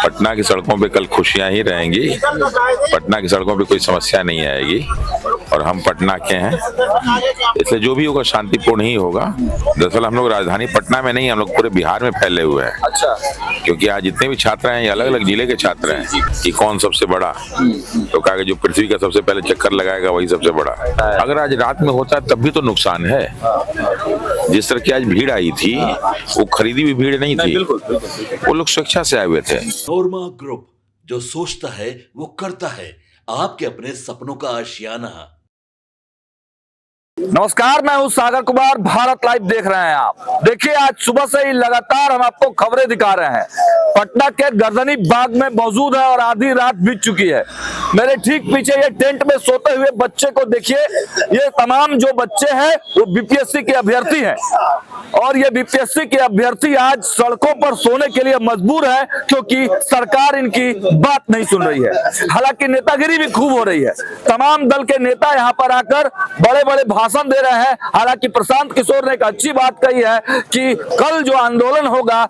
पटना की सड़कों पे कल खुशियां ही रहेंगी। पटना की सड़कों पे कोई समस्या नहीं आएगी और हम पटना के हैं, इसलिए जो भी होगा शांतिपूर्ण ही होगा। दरअसल हम लोग राजधानी पटना में नहीं, हम लोग पूरे बिहार में फैले हुए हैं। अच्छा, क्योंकि आज जितने भी छात्र हैं ये अलग अलग जिले के छात्र हैं कि कौन सबसे बड़ा, तो कहा कि जो पृथ्वी का सबसे पहले चक्कर लगाएगा वही सबसे बड़ा। अगर आज रात में होता है तब भी तो नुकसान है। जिस तरह की आज भीड़ आई थी वो खरीदी हुई भीड़ नहीं थी, वो लोग स्वेच्छा से आए हुए थे। नोरमा ग्रुप, जो सोचता है वो करता है। आपके अपने सपनों का आशियाना। नमस्कार, मैं हूं सागर कुमार। भारत लाइव देख रहे हैं आप। देखिए, आज सुबह से ही लगातार हम आपको खबरें दिखा रहे हैं। पटना के गर्दनी बाग में मौजूद है और आधी रात बीत चुकी है। मेरे ठीक पीछे ये टेंट में सोते हुए बच्चे को देखिए। ये तमाम जो बच्चे हैं वो बीपीएससी के अभ्यर्थी हैं और ये बीपीएससी के अभ्यर्थी आज सड़कों पर सोने के लिए मजबूर है क्योंकि सरकार इनकी बात नहीं सुन रही है। हालांकि नेतागिरी भी खूब हो रही है। तमाम दल के नेता यहाँ पर आकर बड़े बड़े भाषण दे रहे हैं। हालांकि प्रशांत किशोर ने एक अच्छी बात कही है कि कल जो आंदोलन होगा,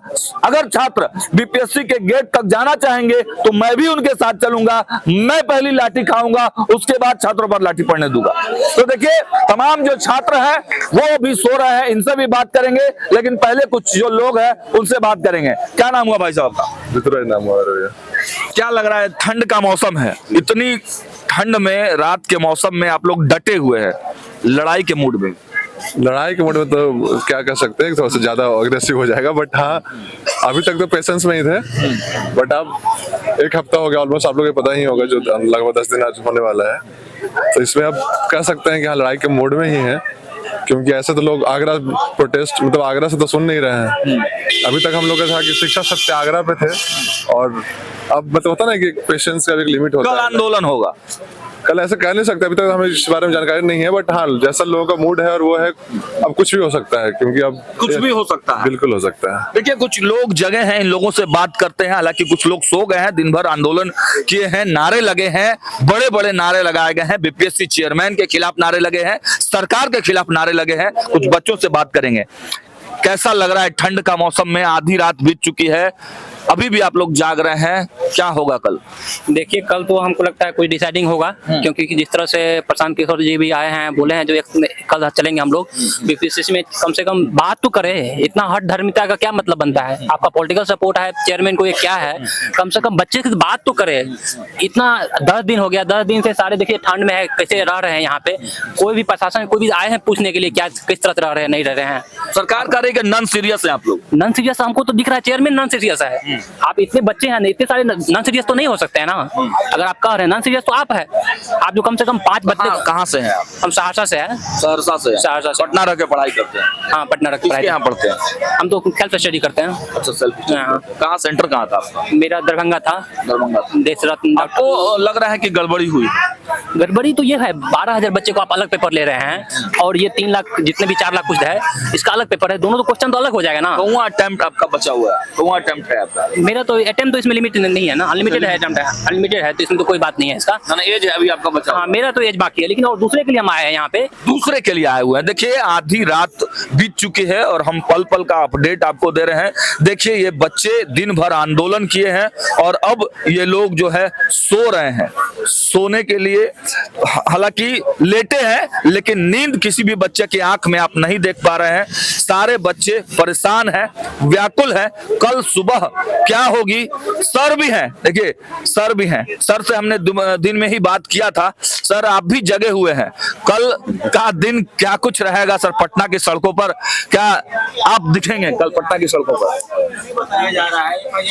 अगर छात्र बीपीएससी के गेट तक जाना चाहेंगे तो मैं भी उनके साथ चलूंगा। मैं पहली लाठी खाऊंगा, उसके बाद छात्रों पर लाठी पड़ने दूंगा। तो देखिए, तमाम जो छात्र हैं वो भी सो रहे हैं, इनसे भी बात करेंगे। लेकिन पहले कुछ जो लोग हैं उनसे बात करेंगे। क्या नाम हुआ भाई साहब का? ऋतुराज नाम हुआ। क्या लग रहा है? ठंड का मौसम है, इतनी ठंड में, रात के मौसम में आप लोग डटे हुए हैं लड़ाई के मूड में। लड़ाई के मूड में तो क्या कर सकते हैं, थोड़ा सा ज्यादा अग्रेसिव हो जाएगा। बट हाँ, अभी तक तो पेशेंस में ही थे। बट अब एक हफ्ता हो गया ऑलमोस्ट, आप लोगों को पता ही होगा, जो लगभग 10 दिन आज होने वाला है। तो इसमें अब कह सकते हैं कि हाँ, लड़ाई के मूड में ही है। क्योंकि ऐसे तो लोग आगरा प्रोटेस्ट, मतलब आगरा से तो सुन नहीं रहे हैं। अभी तक हम लोग का था कि शिक्षा सत्याग्रह पे थे और अब मतलब होता ना कि पेशेंस का भी एक लिमिट होता है। कल आंदोलन होगा। कल ऐसे कह नहीं सकते, अभी तक हमें इस बारे में जानकारी नहीं है। बट हाँ, जैसा लोगों का मूड है और वो है, अब कुछ भी हो सकता है। क्योंकि अब कुछ भी हो सकता है, बिल्कुल हो सकता है। देखिए, कुछ लोग जगह हैं, इन लोगों से बात करते हैं। हालांकि कुछ लोग सो गए हैं, दिन भर आंदोलन किए हैं, नारे लगे हैं, बड़े बड़े नारे लगाए गए हैं। बीपीएससी चेयरमैन के खिलाफ नारे लगे हैं, सरकार के खिलाफ नारे लगे हैं। कुछ बच्चों से बात करेंगे। कैसा लग रहा है ठंड का मौसम में? आधी रात बीत चुकी है, अभी भी आप लोग जाग रहे हैं। क्या होगा कल? देखिए, कल तो हमको लगता है कुछ डिसाइडिंग होगा, क्योंकि जिस तरह से प्रशांत किशोर जी भी आए हैं, बोले हैं जो कल चलेंगे हम लोग बीपीएससी में। कम से कम बात तो करे। इतना हट धर्मिता का क्या मतलब बनता है? आपका पॉलिटिकल सपोर्ट है चेयरमैन को, ये क्या है? कम से कम बच्चे की बात तो करे। इतना 10 दिन हो गया, 10 दिन से सारे देखिए ठंड में है, कैसे रह रहे हैं यहाँ पे। कोई भी प्रशासन, कोई भी आए हैं पूछने के लिए क्या किस तरह रह रहे हैं, नहीं रह रहे हैं। सरकार कह रही है कि नॉन सीरियस है आप लोग। नॉन सीरियस हमको तो दिख रहा है, चेयरमैन नॉन सीरियस है। आप इतने बच्चे हैं, इतने सारे नॉन सीरियस तो नहीं हो सकते हैं ना। अगर आप कह रहे हैं नॉन सीरियस तो आप है। आप जो कम से कम 5 बच्चे। कहाँ से हैं आप? हम सहरसा से हैं। सहरसा से? सहरसा से। पटना रह के पढ़ाई करते हैं? हाँ, पटना रह के पढ़ाई। यहाँ पढ़ते हैं? हम तो सेल्फ स्टडी करते हैं। अच्छा, सेल्फ। कहाँ सेंटर कहाँ था आपका? मेरा दरभंगा था। दरभंगा। देश रत्न। आपको लग रहा है कि गड़बड़ी हुई? गड़बड़ी तो ये है, 12,000 बच्चे को आप अलग पेपर ले रहे हैं और ये 3 लाख, जितने भी 4 लाख कुछ है, इसका अलग पेपर है। दोनों तो क्वेश्चन तो अलग हो जाएगा ना। कौन अटेम्प्ट आपका बचा हुआ है? कौन अटेम्प्ट है आपका? मेरा तो अटेम्प्ट तो इसमें लिमिट नहीं है ना, अनलिमिटेड है। अटेम्प्ट है, अनलिमिटेड है, तो इसमें तो कोई बात नहीं है इसका। ना एज है अभी आपका बचा? हाँ, मेरा तो एज बाकी है, लेकिन और दूसरे के लिए हम आए हैं यहाँ पे। दूसरे के लिए आए हुए हैं। देखिए, आधी रात बीत चुकी है और हम पल पल का अपडेट आपको दे रहे हैं। देखिए, ये बच्चे दिन भर आंदोलन किए हैं और अब ये लोग जो है सो रहे हैं। सोने के लिए हालांकि लेटे हैं, लेकिन नींद किसी भी बच्चे की आंख में आप नहीं देख पा रहे हैं। सारे बच्चे परेशान हैं, व्याकुल हैं। कल सुबह क्या होगी? सर भी हैं, देखिए सर भी हैं। सर से हमने दिन में ही बात किया था। सर, आप भी जगे हुए हैं। कल का दिन क्या कुछ रहेगा सर पटना की सड़कों पर? क्या आप दिखेंगे कल पटना की सड़कों पर?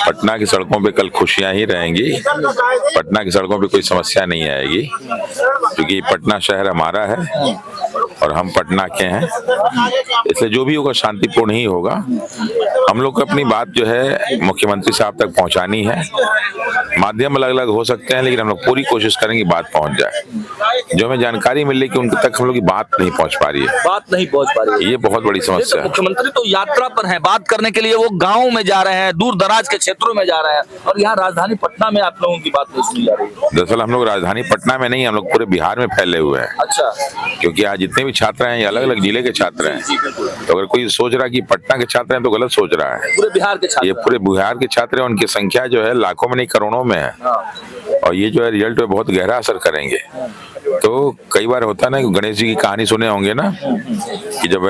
पटना की सड़कों पे कल खुशियां ही रहेंगी। पटना की सड़कों पे कोई समस्या नहीं आएगी क्योंकि पटना शहर हमारा है और हम पटना के हैं, इसलिए जो भी होगा शांतिपूर्ण ही होगा। हम लोग को अपनी बात जो है मुख्यमंत्री साहब तक पहुंचानी है। माध्यम अलग अलग हो सकते हैं, लेकिन हम लोग पूरी कोशिश करेंगे बात पहुंच जाए। जो हमें जानकारी मिल रही कि उनके तक हम लोग की बात नहीं पहुंच पा रही है। बात नहीं पहुंच पा रही है, ये बहुत बड़ी समस्या है। मुख्यमंत्री तो यात्रा पर हैं, बात करने के लिए वो गाँव में जा रहे हैं, दूर दराज के क्षेत्रों में जा रहे हैं, और यहाँ राजधानी पटना में आप लोगों की बात नहीं सुनी जा रही है। दरअसल हम लोग राजधानी पटना में नहीं, हम लोग पूरे बिहार में फैले हुए हैं। अच्छा, क्योंकि आज जितने भी छात्र हैं या अलग अलग जिले के छात्र हैं। तो अगर कोई सोच रहा है कि पटना के छात्र हैं तो गलत सोच रहा है। पूरे बिहार के छात्र ये पूरे बिहार के छात्र हैं, उनकी संख्या जो है लाखों में नहीं करोड़ों में है। और ये जो है रिजल्ट पे बहुत गहरा असर करेंगे। तो कई बार होता है ना, गणेश जी की कहानी सुने होंगे ना, कि जब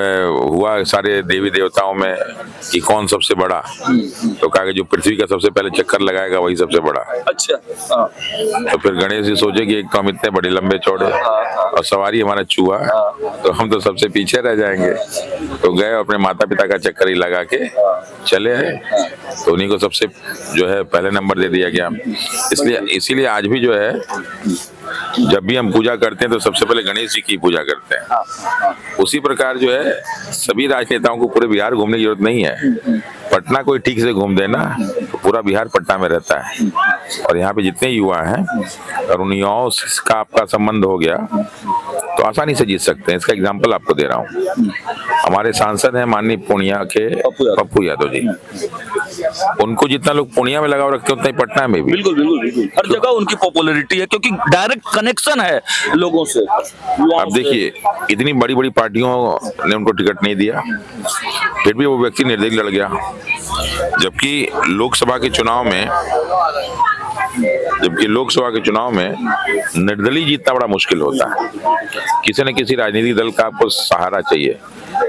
हुआ सारे देवी देवताओं में कि कौन सबसे बड़ा, तो कहा कि जो पृथ्वी का सबसे पहले चक्कर लगाएगा वही सबसे बड़ा। अच्छा, हाँ। तो फिर गणेश जी सोचे कि एक तो हम इतने बड़े लंबे चौड़े और सवारी हमारा चूहा, तो हम तो सबसे पीछे रह जाएंगे। तो गए अपने माता पिता का चक्कर ही लगा के चले आए, तो उन्हीं को सबसे जो है पहले नंबर दे दिया गया। इसीलिए आज भी जो है जब भी हम पूजा करते हैं तो सबसे पहले गणेश जी की पूजा करते हैं। उसी प्रकार जो है सभी राजनेताओं को पूरे बिहार घूमने की जरूरत नहीं है। पटना कोई ठीक से घूम देना तो पूरा बिहार पटना में रहता है। और यहाँ पे जितने युवा हैं और उन युवाओं का आपका संबंध हो गया तो आसानी से जीत सकते हैं। इसका एग्जाम्पल आपको दे रहा हूँ। हमारे सांसद हैं माननीय पूर्णिया के पप्पू यादव जी, उनको जितना लोग पूर्णिया में लगाव रखते हैं उतना ही पटना में भी। बिल्कुल बिल्कुल बिल्कुल, हर जगह उनकी पॉपुलैरिटी है क्योंकि डायरेक्ट कनेक्शन है लोगों से। अब देखिए, इतनी बड़ी बड़ी पार्टियों ने उनको टिकट नहीं दिया, फिर भी वो व्यक्ति निर्दलीय लड़ गया। जबकि लोकसभा के चुनाव में निर्दलीय जीतना बड़ा मुश्किल होता है। किसी न किसी राजनीतिक दल का आपको सहारा चाहिए,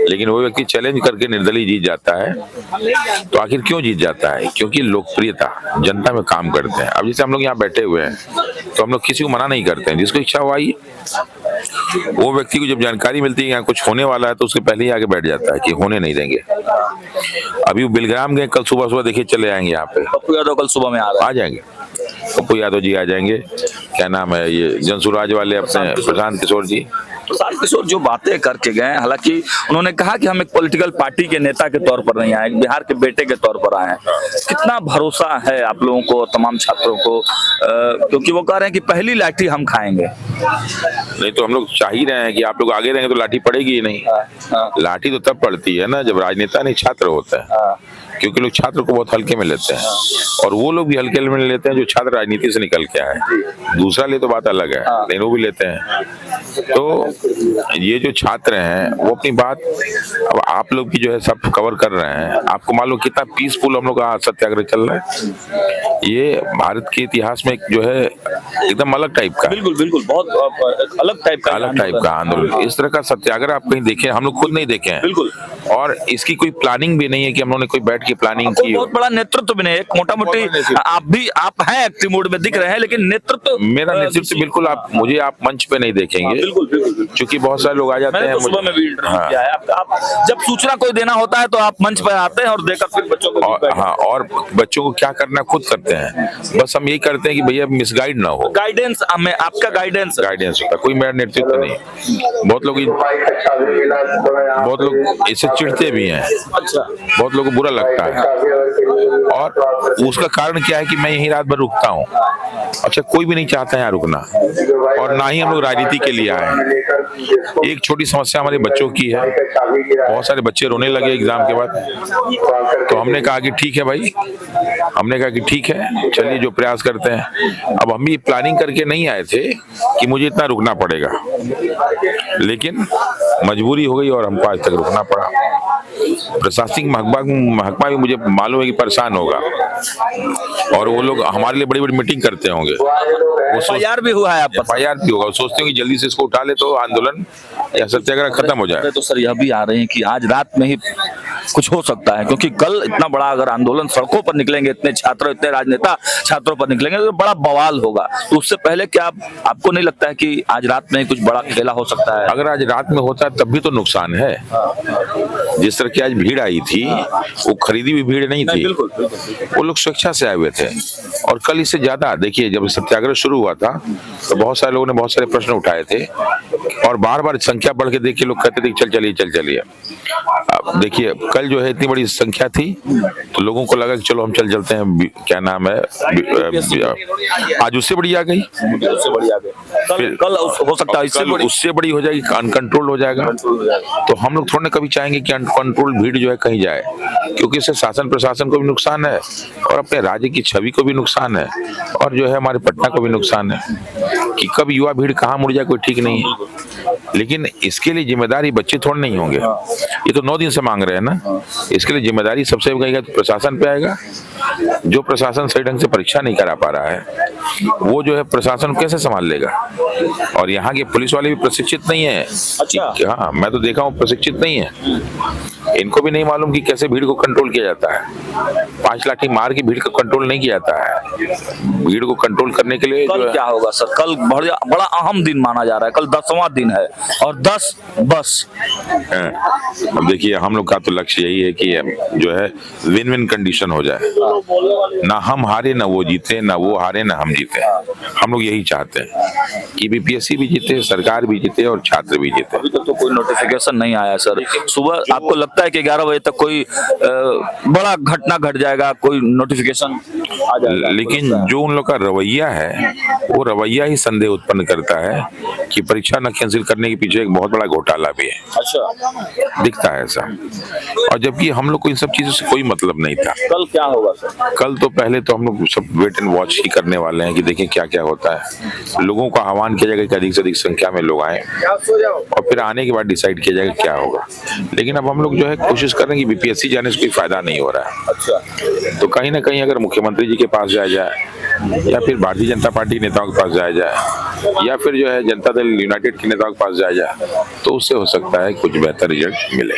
लेकिन वो व्यक्ति चैलेंज करके निर्दलीय जीत जाता है। तो आखिर क्यों जीत जाता है? क्योंकि लोकप्रियता, जनता में काम करते हैं। अब जैसे हम लोग यहाँ बैठे हुए हैं तो हम लोग किसी को मना नहीं करते हैं, जिसको इच्छा हुआ आइए। वो व्यक्ति को जब जानकारी मिलती है यहाँ कुछ होने वाला है तो उसके पहले ही आगे बैठ जाता है कि होने नहीं देंगे। अभी वो बिलग्राम गए, कल सुबह देखिए चले आएंगे यहाँ पे। पप्पू यादव कल सुबह में आ जाएंगे, पप्पू यादव जी आ जाएंगे। क्या नाम है ये जनसुराज वाले अपने प्रशांत किशोर जी। प्रशांत किशोर जो बातें करके गए, हालांकि उन्होंने कहा कि हम एक पॉलिटिकल पार्टी के नेता के तौर पर नहीं आए, बिहार के बेटे के तौर पर आए हैं। कितना भरोसा है आप लोगों को, तमाम छात्रों को, क्योंकि वो कह रहे हैं कि पहली लाठी हम खाएंगे। नहीं तो हम लोग चाह ही रहे हैं कि आप लोग आगे रहेंगे तो लाठी पड़ेगी ही नहीं। लाठी तो तब पड़ती है ना जब राजनेता नहीं छात्र होता है, क्योंकि लोग छात्र को बहुत हल्के में लेते हैं और वो लोग भी हल्के में लेते हैं जो छात्र राजनीति से निकल के आए। दूसरा ले तो बात अलग है, लेकिन वो भी लेते हैं। तो ये जो छात्र हैं वो अपनी बात, अब आप लोग भी जो है सब कवर कर रहे हैं। आपको मालूम कितना पीसफुल हम लोग का सत्याग्रह चल रहा है। ये भारत के इतिहास में जो है एकदम अलग टाइप का, बिल्कुल बिल्कुल, बहुत अलग टाइप का आंदोलन। इस तरह का सत्याग्रह आप कहीं देखे? हम लोग खुद नहीं देखे हैं। बिल्कुल। और इसकी कोई प्लानिंग भी नहीं है कि हम लोगों ने कोई बैठ के प्लानिंग की। बहुत बड़ा नेतृत्व भी नहीं, एक मोटा मोटी आप हैं एक्टिव मोड में दिख रहे हैं, लेकिन नेतृत्व, मेरा नेतृत्व बिल्कुल आप मंच पे नहीं देखेंगे। बिल्कुल बिल्कुल, क्योंकि बहुत सारे लोग आ जाते हैं। सुबह में भी इंटरव्यू किया है। आप जब सूचना कोई देना होता है तो आप मंच पर आते हैं और देकर फिर बच्चों को और बच्चों को क्या करना खुद करते हैं। बस हम यही करते हैं कि भैया मिसगाइड ना हो। गाइडेंस हमें, आपका गाइडेंस होता, कोई मेरा नेतृत्व नहीं। बहुत लोग इससे चिढ़ते भी हैं। अच्छा, बहुत लोगों को बुरा लगता है और उसका कारण क्या है कि मैं यहीं रात भर रुकता हूँ। अच्छा, कोई भी नहीं चाहता है यहाँ रुकना और ना ही हम लोग राजनीति के लिए आए हैं। एक छोटी समस्या हमारे बच्चों की है, बहुत सारे बच्चे रोने लगे एग्जाम के बाद। तो हमने कहा कि ठीक है भाई, चलिए जो प्रयास करते हैं। अब हम भी प्लानिंग करके नहीं आए थे कि मुझे इतना रुकना पड़ेगा, लेकिन मजबूरी हो गई और हमको आज तक रुकना पड़ा। प्रशासनिक महकमा भी मुझे मालूम है कि परेशान होगा और वो लोग हमारे लिए बड़ी बड़ी मीटिंग करते होंगे। FIR भी हुआ है, FIR भी होगा। वो सोचते हैं कि जल्दी से इसको उठा ले तो आंदोलन या सत्याग्रह खत्म हो जाए। तो सर यह भी आ रहे हैं कि आज रात में ही कुछ हो सकता है, क्योंकि कल इतना बड़ा अगर आंदोलन सड़कों पर निकलेंगे, इतने छात्र, इतने राजनेता छात्रों पर निकलेंगे तो बड़ा बवाल होगा। तो उससे पहले क्या आपको नहीं लगता है कि आज रात में कुछ बड़ा खेला हो सकता है? अगर आज रात में होता है तब भी तो नुकसान है। जिस तरह की आज भीड़ आई थी वो खरीदी हुई भीड़ नहीं थी। वो लोग स्वेच्छा से आए हुए थे। और कल इससे ज्यादा देखिए, जब सत्याग्रह शुरू हुआ था तो बहुत सारे लोगों ने बहुत सारे प्रश्न उठाए थे और बार बार संख्या बढ़ के देखिए लोग कहते थे चल चलिए। अब देखिए कल जो है इतनी बड़ी संख्या थी तो लोगों को लगा कि चलो हम चलते हैं। क्या नाम है, आज उससे बड़ी आ गई, फिर कल हो सकता है उससे बड़ी हो जाएगी, अनकंट्रोल हो जाएगा। तो हम लोग थोड़ा कभी चाहेंगे कि अनकंट्रोल भीड़ जो है कहीं जाए, क्योंकि इससे शासन प्रशासन को भी नुकसान है और अपने राज्य की छवि को भी नुकसान है और जो है हमारे पटना को भी नुकसान है। कि कब युवा भीड़ कहाँ मुड़ जाए कोई ठीक नहीं है। लेकिन इसके लिए जिम्मेदारी बच्चे थोड़े नहीं होंगे, ये तो 9 दिन से मांग रहे हैं ना। इसके लिए जिम्मेदारी सबसे कहेगा तो प्रशासन पे आएगा। जो प्रशासन सही ढंग से परीक्षा नहीं करा पा रहा है वो जो है प्रशासन कैसे संभाल लेगा। और यहाँ के पुलिस वाले भी प्रशिक्षित नहीं है। अच्छा। हाँ, मैं तो देखा हूँ प्रशिक्षित नहीं है। इनको भी नहीं मालूम कि कैसे भीड़ को कंट्रोल किया जाता है। 5 लाठी मार के भीड़ को कंट्रोल नहीं किया जाता है। भीड़ को कंट्रोल करने के लिए कल क्या होगा सर? कल बड़ा अहम दिन माना जा रहा है, कल 10वां दिन है और 10 बस। अब देखिए, हम लोग का तो लक्ष्य यही है कि जो है विन विन कंडीशन हो जाए, ना हम हारे ना वो जीते, ना वो हारे ना हम जीते। हम लोग यही चाहते हैं कि बीपीएससी भी जीते, सरकार भी जीते और छात्र भी जीते। अभी तक तो कोई नोटिफिकेशन नहीं आया सर। सुबह आपको लगता है कि 11 बजे तक कोई बड़ा घटना घट जाएगा, कोई नोटिफिकेशन आ जाएगा? लेकिन जो उन लोग का रवैया है वो रवैया ही संदेह उत्पन्न करता है कि परीक्षा न कैंसिल करने के पीछे एक बहुत बड़ा घोटाला भी है। अच्छा, दिखता है ऐसा। और जबकि हम लोग को इन सब चीजों से कोई मतलब नहीं था। कल क्या होगा सर? कल तो पहले तो हम लोग सब वेट एंड वॉच ही करने वाले हैं कि देखें क्या क्या होता है। लोगों का आह्वान किया जाएगा कि अधिक से अधिक संख्या में लोग आए और फिर आने के बाद डिसाइड किया जाएगा क्या होगा। लेकिन अब हम लोग जो है कोशिश कर रहे हैं कि बीपीएससी जाने से कोई फायदा नहीं हो रहा है। अच्छा, तो कहीं ना कहीं अगर मुख्यमंत्री जी के पास जाया जाए या फिर भारतीय जनता पार्टी नेताओं के पास जाया जाए या फिर जो है जनता दल यूनाइटेड के नेताओं के पास जाया जाए तो उससे हो सकता है कुछ बेहतर रिजल्ट मिले।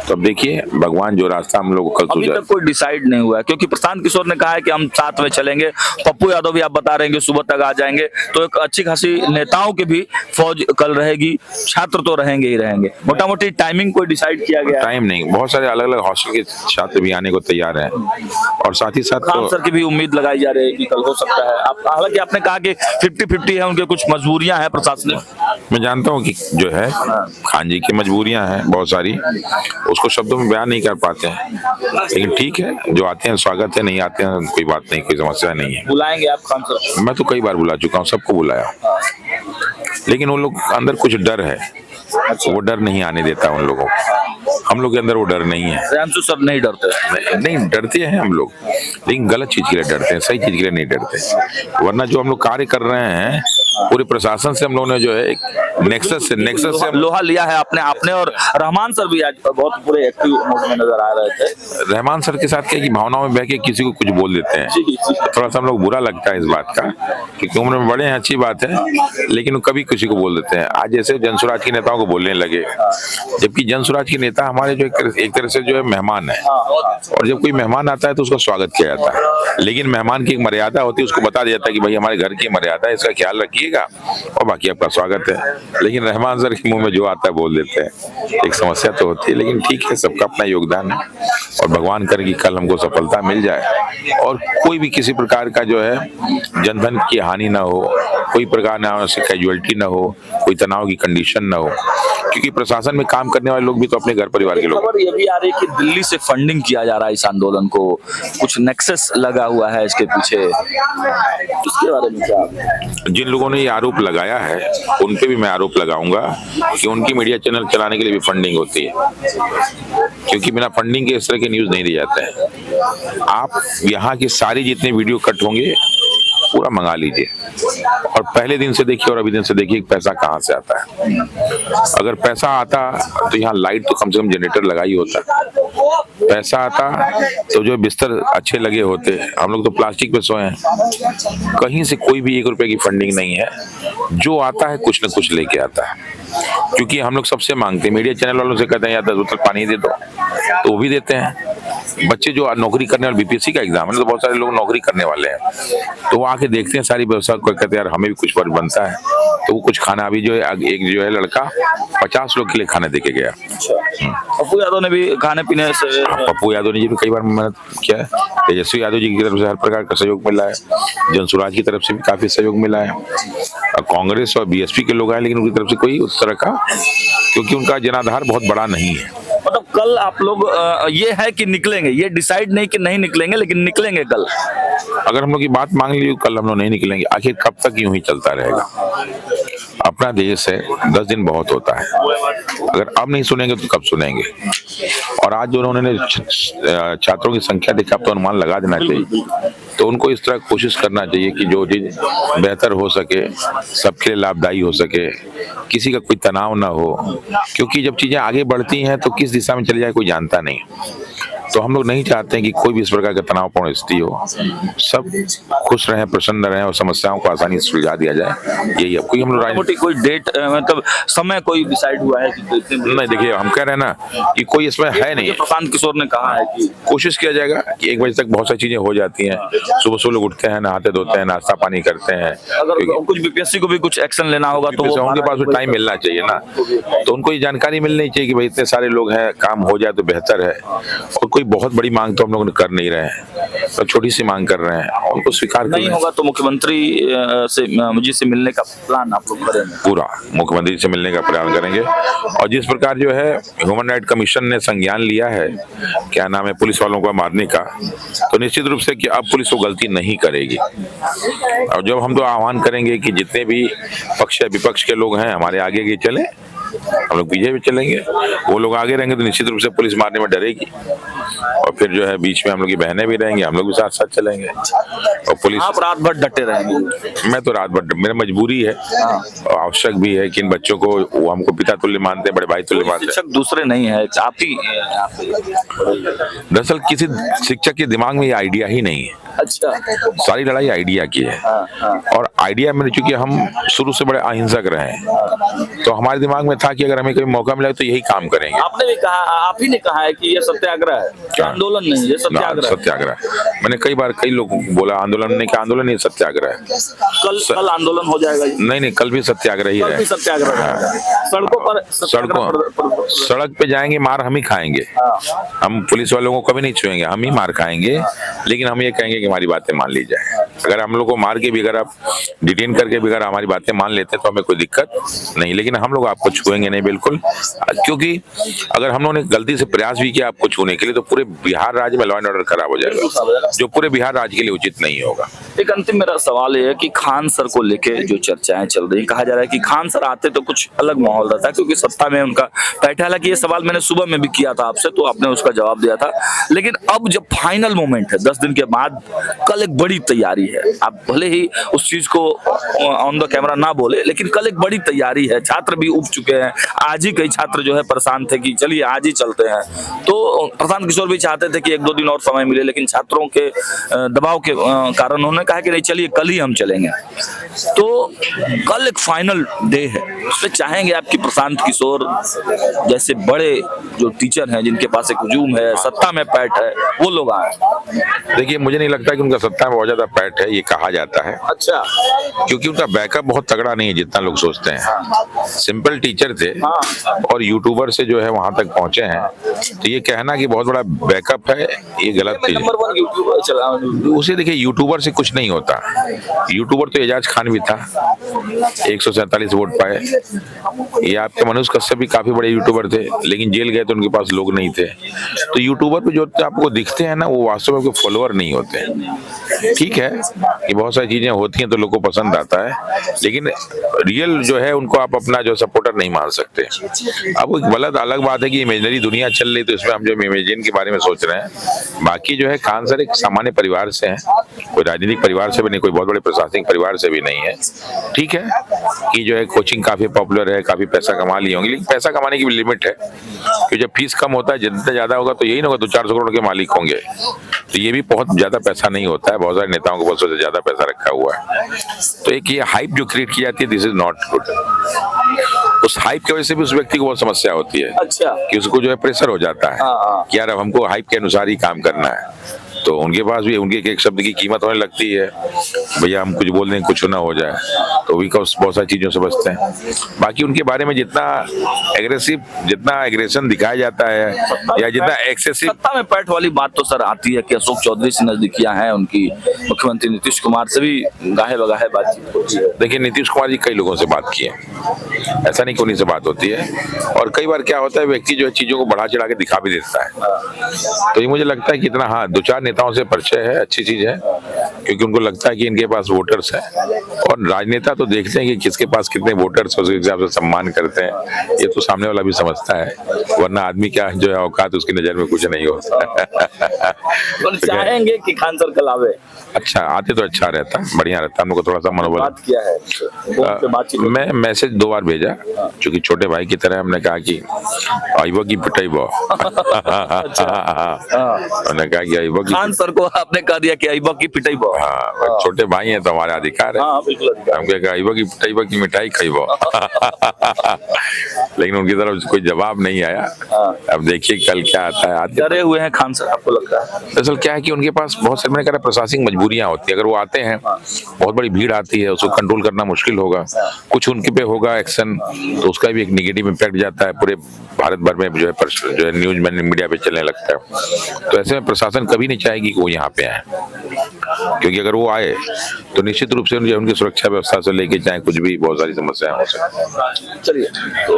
तो अब देखिए, भगवान जो रास्ता हम लोग को कल अभी तक कोई डिसाइड नहीं हुआ है, क्योंकि प्रशांत किशोर ने कहा है कि हम साथ में चलेंगे। पप्पू यादव भी आप बता रहे हैं कि सुबह तक आ जाएंगे, तो एक अच्छी खासी नेताओं की भी फौज कल रहेगी, छात्र तो रहेंगे ही रहेंगे। मोटा मोटी टाइमिंग कोई डिसाइड किया गया है? टाइम नहीं, बहुत सारे अलग अलग हॉस्टल के छात्र भी आने को तैयार हैं और साथ ही साथ खान सर की भी उम्मीद लगाई जा रही है कि कल हो सकता है। हालांकि आपने कहा कि 50-50 है, उनके कुछ मजबूरियां हैं प्रशासनिक। मैं जानता हूँ कि जो है खान जी की मजबूरियां हैं बहुत सारी, उसको शब्दों में बयान नहीं कर पाते हैं। लेकिन ठीक है, जो आते हैं स्वागत है, नहीं आते हैं कोई बात नहीं, कोई समस्या नहीं है। बुलाएंगे आप खान सर? मैं तो कई बार बुला चुका हूँ, सबको बुलाया, लेकिन उन लोग अंदर कुछ डर है। वो डर नहीं आने देता उन लोगों को। हम लोग के अंदर वो डर नहीं है। श्रेयांशु सर नहीं डरते? नहीं डरते हैं हम लोग, लेकिन गलत चीज के लिए डरते हैं, सही चीज के लिए नहीं डरते। वरना जो हम लोग कार्य कर रहे हैं पूरे प्रशासन से हम लोगों ने जो है एक नेक्सस से लोहा लिया है आपने और रहमान सर भी आज बहुत पूरे एक्टिव मोड में नजर आ रहे थे। रहमान सर के साथ क्या कि भावनाओं में बह के किसी को कुछ बोल देते हैं, थोड़ा सा हम लोग बुरा लगता है इस बात का, क्योंकि उम्र में बड़े हैं, अच्छी बात है, लेकिन वो कभी किसी को बोल देते हैं। आज जैसे जनसुराज के नेताओं को बोलने लगे, जबकि जनसुराज के नेता हमारे जो एक तरह से जो है मेहमान है, और जब कोई मेहमान आता है तो उसका स्वागत किया जाता है। लेकिन मेहमान की एक मर्यादा होती है, उसको बता दिया जाता है कि भाई हमारे घर की मर्यादा है, इसका ख्याल रखिएगा और बाकी आपका स्वागत है। लेकिन रहमान सर के मुंह में जो आता है बोल देते हैं, एक समस्या तो होती है, लेकिन ठीक है, सबका अपना योगदान है और भगवान करे कि कल हमको सफलता मिल जाए और कोई भी किसी प्रकार का जो है जनधन की हानि ना हो, कोई प्रकार ना से कैजुअलिटी ना हो, कोई तनाव की कंडीशन ना हो, क्योंकि प्रशासन में काम करने वाले लोग भी तो अपने घर परिवार के लोग। खबर ये भी आ रही है कि दिल्ली से फंडिंग किया जा रहा है इस आंदोलन को, कुछ नेक्सस लगा हुआ है इसके पीछे, इसके बारे में क्या? जिन लोगों ने ये आरोप लगाया है उन पे भी मैं आरोप लगाऊंगा कि उनकी मीडिया चैनल चलाने के लिए भी फंडिंग होती है, क्योंकि बिना फंडिंग के इस तरह के न्यूज नहीं दिए जाते हैं। आप यहाँ की सारी जितने वीडियो कट होंगे पूरा मंगा लीजिए और पहले दिन से देखिए और अभी दिन से देखिए पैसा कहाँ से आता है। अगर पैसा आता तो यहाँ लाइट तो कम से कम जनरेटर लगा ही होता, पैसा आता तो जो बिस्तर अच्छे लगे होते, हम लोग तो प्लास्टिक पे सोए हैं। कहीं से कोई भी 1 रुपए की फंडिंग नहीं है, जो आता है कुछ न कुछ लेके आता है, क्योंकि हम लोग सबसे मांगते हैं, मीडिया चैनल वालों से कहते हैं यार 10 बोतल पानी दे दो, तो वो भी देते हैं। बच्चे जो नौकरी करने वाले, बीपीएससी का एग्जाम है तो बहुत सारे लोग नौकरी करने वाले हैं, तो वो आके देखते हैं सारी व्यवस्था को, कहते हैं यार हमें भी कुछ फर्ज बनता है, तो वो कुछ खाना, अभी जो है एक जो है लड़का 50 लोग के लिए खाना देके गया। पप्पू यादव ने भी खाने पीने से, पप्पू यादव ने जी भी कई बार मेहनत किया है, तेजस्वी यादव जी की तरफ से हर प्रकार का सहयोग मिला है, जनसुराज की तरफ से भी काफी सहयोग मिला है, कांग्रेस और बीएसपी के लोग आए, लेकिन उनकी तरफ से कोई उस तरह का, क्योंकि उनका जनाधार बहुत बड़ा नहीं है। मतलब कल आप लोग ये है कि निकलेंगे, ये डिसाइड नहीं कि नहीं निकलेंगे, लेकिन निकलेंगे कल। अगर हम लोग की बात मांग ली कल हम लोग नहीं निकलेंगे, आखिर कब तक यूं ही चलता रहेगा? अपना देश है, 10 दिन बहुत होता है, अगर अब नहीं सुनेंगे तो कब सुनेंगे? और आज जो उन्होंने छात्रों की संख्या देखा, अब तो अनुमान लगा देना चाहिए। तो उनको इस तरह कोशिश करना चाहिए कि जो चीज बेहतर हो सके, सबके लिए लाभदायी हो सके, किसी का कोई तनाव ना हो, क्योंकि जब चीजें आगे बढ़ती हैं तो किस दिशा में चली जाए कोई जानता नहीं। तो हम लोग नहीं चाहते हैं कि कोई भी इस प्रकार का तनावपूर्ण स्थिति हो, सब खुश रहें, प्रसन्न रहें और समस्याओं को आसानी से सुलझा दिया जाए। यही है। कोई हम लोग मोटी कोई डेट मतलब समय कोई डिसाइड हुआ है कि नहीं, देखिए हम कह रहे हैं ना कि कोई इसमें है नहीं। प्रशांत किशोर ने कहा है कि कोशिश किया जाएगा कि 1 बजे तक बहुत सारी चीजें हो जाती हैं। सुबह सुबह लोग उठते हैं, नहाते धोते हैं, नाश्ता पानी करते हैं। अगर कुछ बीपीएससी को भी कुछ एक्शन लेना होगा तो उनके पास भी टाइम मिलना चाहिए ना, तो उनको ये जानकारी मिलनी चाहिए कि भाई इतने सारे लोग हैं, काम हो जाए तो बेहतर है। और कोई बहुत बड़ी मांग तो हम लोग कर नहीं रहे हैं, तो छोटी सी मांग कर रहे हैं, उनको स्वीकार नहीं होगा तो मुख्यमंत्री से मुझे से मिलने का प्लान आप लोग करेंगे? पूरा मुख्यमंत्री से मिलने का प्रयास करेंगे। और जिस प्रकार जो है ह्यूमन राइट कमीशन ने संज्ञान लिया है, क्या नाम है, पुलिस वालों को मारने का, तो निश्चित रूप से कि अब पुलिस वो गलती नहीं करेगी। और जब हम तो आह्वान करेंगे कि जितने भी पक्ष या विपक्ष के लोग हैं हमारे आगे के चले, हम लोग पीछे भी चलेंगे, वो लोग आगे रहेंगे तो निश्चित रूप से पुलिस मारने में डरेगी। और फिर जो है बीच में हम लोग की बहनें भी रहेंगी, हम लोग भी साथ साथ चलेंगे। और पुलिस, आप रात भर डटे रहेंगे? मैं तो रात भर, मेरा मजबूरी है और आवश्यक भी है कि इन बच्चों को, वो हमको पिता तुल्य मानते हैं, बड़े भाई तुल्य मानते हैं। शिक्षक दूसरे नहीं है, आप ही। दरअसल किसी शिक्षक के दिमाग में ये आइडिया ही नहीं है। अच्छा, सारी लड़ाई आइडिया की है। और आइडिया में चूंकि हम शुरू से बड़े अहिंसक रहे हैं, तो हमारे दिमाग में था कि अगर हमें कभी मौका मिला तो यही काम करेंगे। आपने भी कहा, आप ही ने कहा है कि ये सत्याग्रह है, आंदोलन नहीं, ये सत्याग्रह। सत्याग्रह मैंने कई बार कई लोगों को बोला, आंदोलन नहीं, क्या आंदोलन नहीं, सत्याग्रह है। कल आंदोलन हो जाएगा? नहीं, कल भी सत्याग्रह ही है। सत्याग्रह सड़कों पर, सड़क पे जाएंगे, मार हम ही खाएंगे। हम पुलिस वालों को कभी नहीं छुएंगे, हम ही मार खाएंगे, लेकिन हम ये कहेंगे कि हमारी बातें मान ली जाए। अगर हम लोग को मार के भी, अगर आप डिटेन करके भी अगर हमारी बातें मान लेते हैं तो हमें कोई दिक्कत नहीं, लेकिन हम लोग आपको छुएंगे नहीं बिल्कुल। क्योंकि अगर हम लोगों ने गलती से प्रयास भी किया आपको छूने के लिए तो पूरे बिहार राज्य में लॉ एंड ऑर्डर खराब हो जाएगा, जो पूरे बिहार राज्य के लिए उचित नहीं होगा। एक अंतिम मेरा सवाल ये है कि खान सर को लेके जो चर्चाएं चल रही, कहा जा रहा है कि खान सर आते तो कुछ अलग माहौल रहता है, क्योंकि सत्ता में उनका बैठा। हालांकि ये सवाल मैंने सुबह में भी किया था आपसे, तो आपने उसका जवाब दिया था। लेकिन अब जब फाइनल मोमेंट है, 10 दिन के बाद, कल एक बड़ी तैयारी है। आप भले ही उस चीज को ऑन द कैमरा ना बोले, लेकिन कल एक बड़ी तैयारी है। छात्र भी उब चुके हैं, आज ही कई छात्र जो है परेशान थे कि चलिए आज ही चलते हैं। तो प्रशांत किशोर भी चाहते थे कि 1-2 दिन और समय मिले, लेकिन छात्रों के दबाव के कारण उन्होंने कहा कि नहीं, चलिए कल ही हम चलेंगे। तो कल एक फाइनल डे है, उसमें चाहेंगे आपकी प्रशांत किशोर जैसे बड़े जो टीचर हैं, जिनके पास एक हुजूम है, सत्ता में पैठ है, वो लोग आए? देखिए, मुझे नहीं लगता कि उनका सत्ता में बहुत ज्यादा पैठ है, ये कहा जाता है। अच्छा, क्योंकि उनका बैकअप बहुत तगड़ा नहीं है जितना लोग सोचते हैं। सिंपल टीचर थे और यूट्यूबर से जो है वहां तक पहुंचे हैं, तो ये कहना कि बहुत बड़ा बैकअप है, ये गलत चीज है। उसे देखिए, यूट्यूबर से कुछ नहीं होता। यूट्यूबर तो एजाज खान भी था, 147 वोट पाए। ये आपके मनोज कश्यप भी काफी बड़े यूट्यूबर थे, लेकिन जेल गए तो उनके पास लोग नहीं थे। तो यूट्यूबर पे जो आपको दिखते हैं ना, वो वास्तव में आपके फॉलोअर नहीं होते। ठीक है कि बहुत सारी चीजें होती हैं तो लोगों को पसंद आता है, लेकिन रियल जो है उनको आप अपना जो सपोर्टर नहीं मान सकते। अब एक गलत अलग बात है कि इमेजिनरी दुनिया चल रही, तो इसमें हम जो इमेजिन के बारे में सोच रहे हैं। बाकी जो है, खान सर एक सामान्य परिवार से हैं, कोई राजनीतिक परिवार से भी नहीं, कोई बहुत बड़े प्रशासनिक परिवार से भी नहीं है। ठीक है कि जो है कोचिंग काफी पॉपुलर है, काफी पैसा कमा लिए होंगे, लेकिन पैसा कमाने की भी लिमिट है, क्योंकि जब फीस कम होता है, जितना ज्यादा होगा तो यही ना होगा 200-400 करोड़ के मालिक होंगे, तो ये भी बहुत ज्यादा पैसा नहीं होता है। बहुत सारे नेताओं को 200 से ज्यादा पैसा रखा हुआ है। तो एक ये हाइप जो क्रिएट की जाती है, दिस इज नॉट गुड। उस हाइप की वजह से भी उस व्यक्ति को बहुत समस्या होती है। अच्छा, कि उसको जो है प्रेशर हो जाता है कि यार अब हमको हाइप के अनुसार ही काम करना है। तो उनके पास भी उनके एक शब्द की कीमत होने लगती है, भैया हम कुछ बोल दें कुछ ना हो जाए, तो भी बहुत सारी चीजों से बचते हैं। बाकी उनके बारे में जितना एग्रेशन दिखाया जाता है या जितना एक्सेसिव, सत्ता में पैठ वाली बात तो सर आती है कि अशोक चौधरी से नजदीकियां हैं उनकी, मुख्यमंत्री नीतीश कुमार से भी गाहे बगाहे बातचीत होती है। देखिए, नीतीश कुमार जी कई लोगों से बात की है, ऐसा नहीं कि उन्हीं से बात होती है। और कई बार क्या होता है, व्यक्ति जो है चीजों को बढ़ा चढ़ा के दिखा भी देता है। तो ये मुझे लगता है कि इतना 2-4 नेताओं से परिचय है, अच्छी चीज है, क्योंकि उनको लगता है कि इनके पास वोटर्स है। और राजनेता तो देखते हैं कि किसके पास कितने वोटर्स उसके हिसाब से सम्मान करते हैं, ये तो सामने वाला भी समझता है, वरना आदमी क्या जो है औकात उसकी नजर में कुछ नहीं होता। तो चाहेंगे कि खान सर कल आवे? अच्छा आते तो अच्छा रहता, बढ़िया रहता, हम लोग को थोड़ा सा मनोबल। बात किया है फोन पे बातचीत? मैं मैसेज 2 बार भेजा, क्योंकि छोटे भाई की तरह हमने कहा कि आइबो की पिटाइबो। उन्होंने कहा कि आइबो की, खान सर को आपने कह दिया कि आइबा की पिटाई बो? हाँ, छोटे भाई हैं तो हमारा अधिकार है। हाँ बिल्कुल अधिकार। हम कहा आइबो की पिटाइबो की मिठाई खाइबो। लेकिन उनकी तरफ से कोई जवाब नहीं आया। अब देखिए कल क्या आता है। डरे हुए हैं खान सर, आपको लगता है? दरअसल क्या है कि उनके पास बहुत सारे, मैंने कहा प्रशासनिक मजबूरियां होती है, अगर वो आते हैं बहुत बड़ी भीड़ आती है, उसको कंट्रोल करना मुश्किल होगा, कुछ उनके पे होगा एक्शन तो उसका भी एक निगेटिव इम्पैक्ट जाता है, पूरे भारत भर में जो है न्यूज में मीडिया पे चलने लगता है। तो ऐसे में प्रशासन कभी नहीं चाहेगी कि वो यहाँ पे आए, क्योंकि अगर वो आए तो निश्चित रूप से उनकी सुरक्षा व्यवस्था से लेके चाहे कुछ भी बहुत सारी समस्याएं हो सकती। चलिए, तो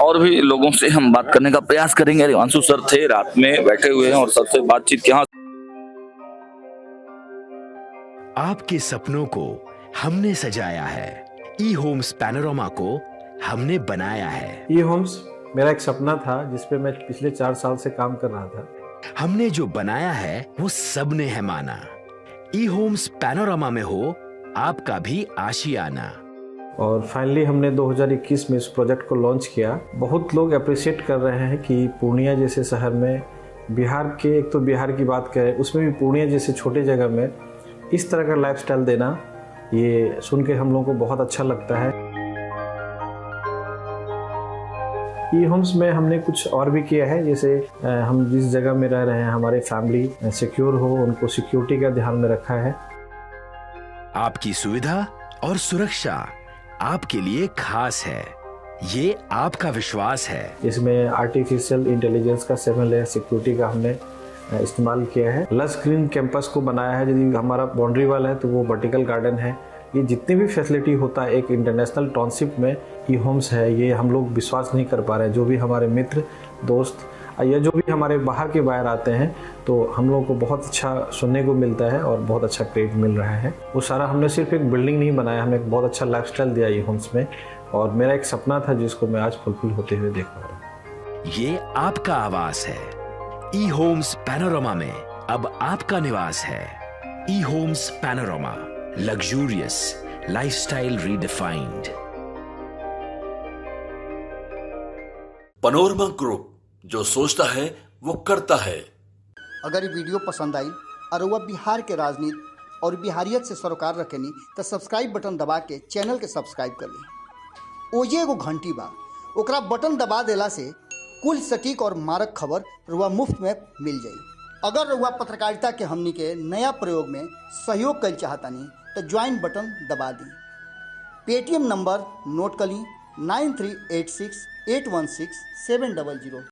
और भी लोगों से हम बात करने का प्रयास करेंगे। रिवांशु सर थे, रात में बैठे हुए हैं और सबसे बातचीत की। हाँ, आपके सपनों को हमने सजाया है, ई होम्स पैनोरामा को हमने बनाया है। ई होम्स मेरा एक सपना था जिस पे मैं पिछले 4 साल से काम कर रहा था। हमने जो बनाया है वो सबने है माना। ई होम्स पैनोरामा में हो आपका भी आशियाना। और फाइनली हमने 2021 में इस प्रोजेक्ट को लॉन्च किया। बहुत लोग अप्रिशिएट कर रहे हैं कि पूर्णिया जैसे शहर में, बिहार के, एक तो बिहार की बात करें उसमें भी पूर्णिया जैसे छोटे जगह में इस तरह का लाइफस्टाइल देना, ये सुन के हम लोगों को बहुत अच्छा लगता है। ई होम्स में हमने कुछ और भी किया है, जैसे हम जिस जगह में रह रहे हैं हमारे फैमिली सिक्योर हो, उनको सिक्योरिटी का ध्यान में रखा है। आपकी सुविधा और सुरक्षा आपके लिए खास है, ये आपका विश्वास है। इसमें आर्टिफिशियल इंटेलिजेंस का 7 लेयर सिक्योरिटी का हमने इस्तेमाल किया है। लस ग्रीन कैंपस को बनाया है, यदि हमारा बाउंड्री वाल है तो वो वर्टिकल गार्डन है। ये जितनी भी फैसिलिटी होता है एक इंटरनेशनल टाउनशिप में ई होम्स है, ये हम लोग विश्वास नहीं कर पा रहे हैं। जो भी हमारे मित्र दोस्त या जो भी हमारे बाहर के बाहर आते हैं तो हम लोगों को बहुत अच्छा सुनने को मिलता है और बहुत अच्छा क्रेडिट मिल रहा है। वो सारा हमने सिर्फ एक बिल्डिंग नहीं बनाया, हमें एक बहुत अच्छा लाइफस्टाइल दिया ई होम्स में, और मेरा एक सपना था जिसको मैं आज फुलफिल होते हुए देख पा रहा हूँ। ये आपका आवास है। ई होम्स पैनोरामा में अब आपका निवास है। E Homes Panorama, luxurious lifestyle redefined. Panorama Group, जो सोचता है वो करता है। अगर ये वीडियो पसंद आई और वह बिहार के राजनीति और बिहारियत से सरोकार रखेनी तो सब्सक्राइब बटन दबा के चैनल के सब्सक्राइब कर ली। ओजे एगो घंटी बा, ओकरा बटन दबा देला से कुल सटीक और मारक खबर रुआ मुफ्त में मिल जाई। अगर रुआ पत्रकारिता के हमनी के नया प्रयोग में सहयोग कर चाहतानी तो ज्वाइन बटन दबा दी। पेटीएम नंबर नोट कर ली 9386816700।